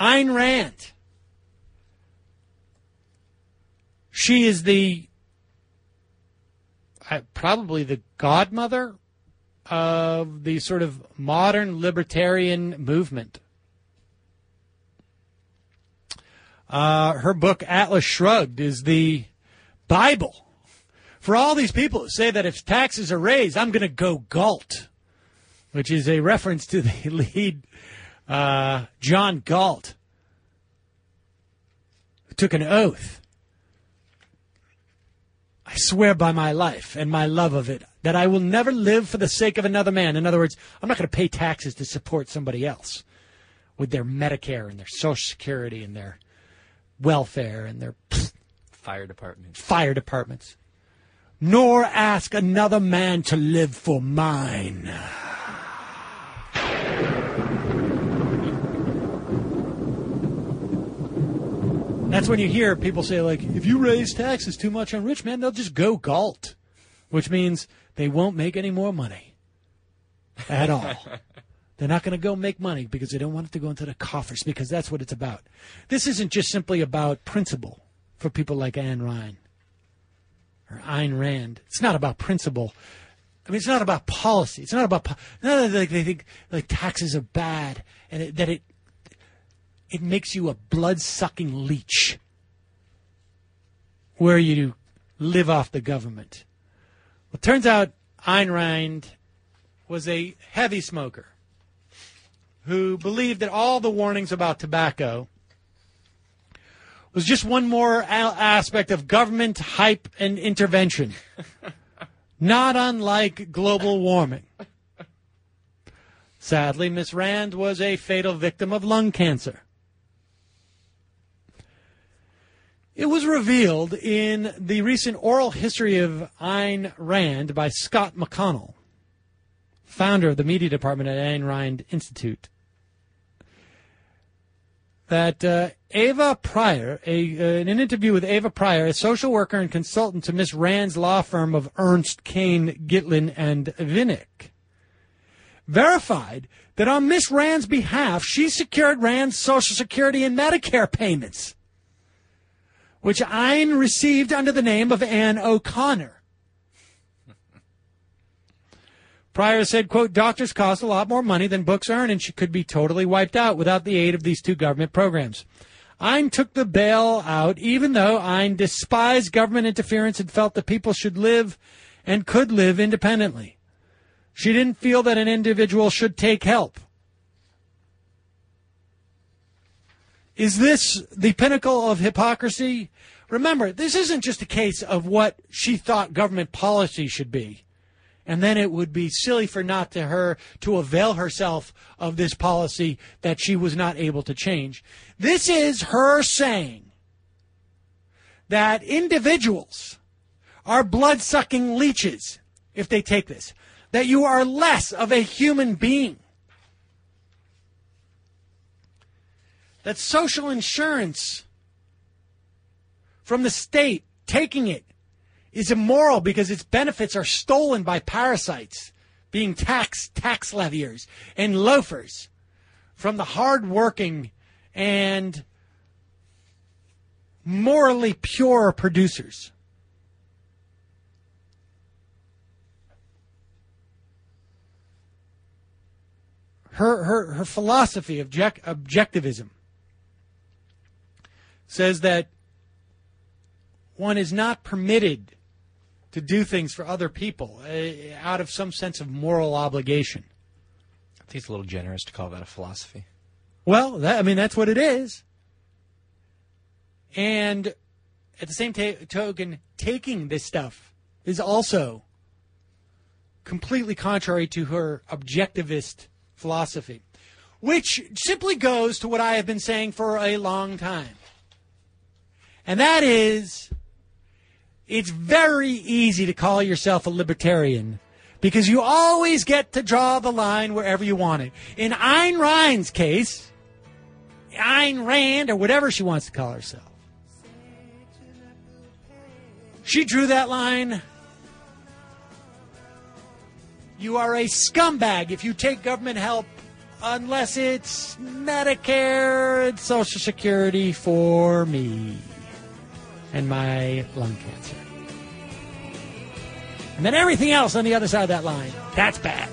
Ayn Rand. She is probably the godmother of the sort of modern libertarian movement. Her book, Atlas Shrugged, is the Bible for all these people who say that if taxes are raised, I'm going to go Galt, which is a reference to the lead John Galt, who took an oath. I swear by my life and my love of it that I will never live for the sake of another man. In other words, I'm not going to pay taxes to support somebody else with their Medicare and their Social Security and their welfare and their fire departments. Nor ask another man to live for mine. That's when you hear people say, like, if you raise taxes too much on rich men, they'll just go Galt, which means they won't make any more money at all. They're not going to go make money because they don't want it to go into the coffers, because that's what it's about. This isn't just simply about principle for people like Ayn Rand or Ayn Rand. It's not about principle. I mean, it's not about policy. It's not about they think like taxes are bad and that it makes you a blood-sucking leech where you live off the government. Well, it turns out Ayn Rand was a heavy smoker who believed that all the warnings about tobacco was just one more aspect of government hype and intervention, not unlike global warming. Sadly, Miss Rand was a fatal victim of lung cancer. It was revealed in the recent oral history of Ayn Rand by Scott McConnell, founder of the media department at Ayn Rand Institute, that Ava Pryor, in an interview with Ava Pryor, a social worker and consultant to Miss Rand's law firm of Ernst, Cain, Gitlin, and Vinnick, verified that on Miss Rand's behalf, she secured Rand's Social Security and Medicare payments, which Ayn received under the name of Ann O'Connor. Pryor said, quote, doctors cost a lot more money than books earn, and she could be totally wiped out without the aid of these two government programs. Ayn took the bail out, even though Ayn despised government interference and felt that people should live and could live independently. She didn't feel that an individual should take help. Is this the pinnacle of hypocrisy? Remember, this isn't just a case of what she thought government policy should be, and then it would be silly for not to her to avail herself of this policy that she was not able to change. This is her saying that individuals are blood-sucking leeches if they take this, that you are less of a human being, that social insurance from the state, taking it, is immoral because its benefits are stolen by parasites, being tax leviers and loafers from the hard-working and morally pure producers. Her philosophy of objectivism says that one is not permitted to do things for other people out of some sense of moral obligation. I think it's a little generous to call that a philosophy. Well, that's what it is. And at the same token, taking this stuff is also completely contrary to her objectivist philosophy, which simply goes to what I have been saying for a long time. And that is, it's very easy to call yourself a libertarian because you always get to draw the line wherever you want it. In Ayn Rand's case, Ayn Rand, or whatever she wants to call herself, she drew that line. You are a scumbag if you take government help unless it's Medicare and Social Security for me and my lung cancer. And then everything else on the other side of that line, that's bad.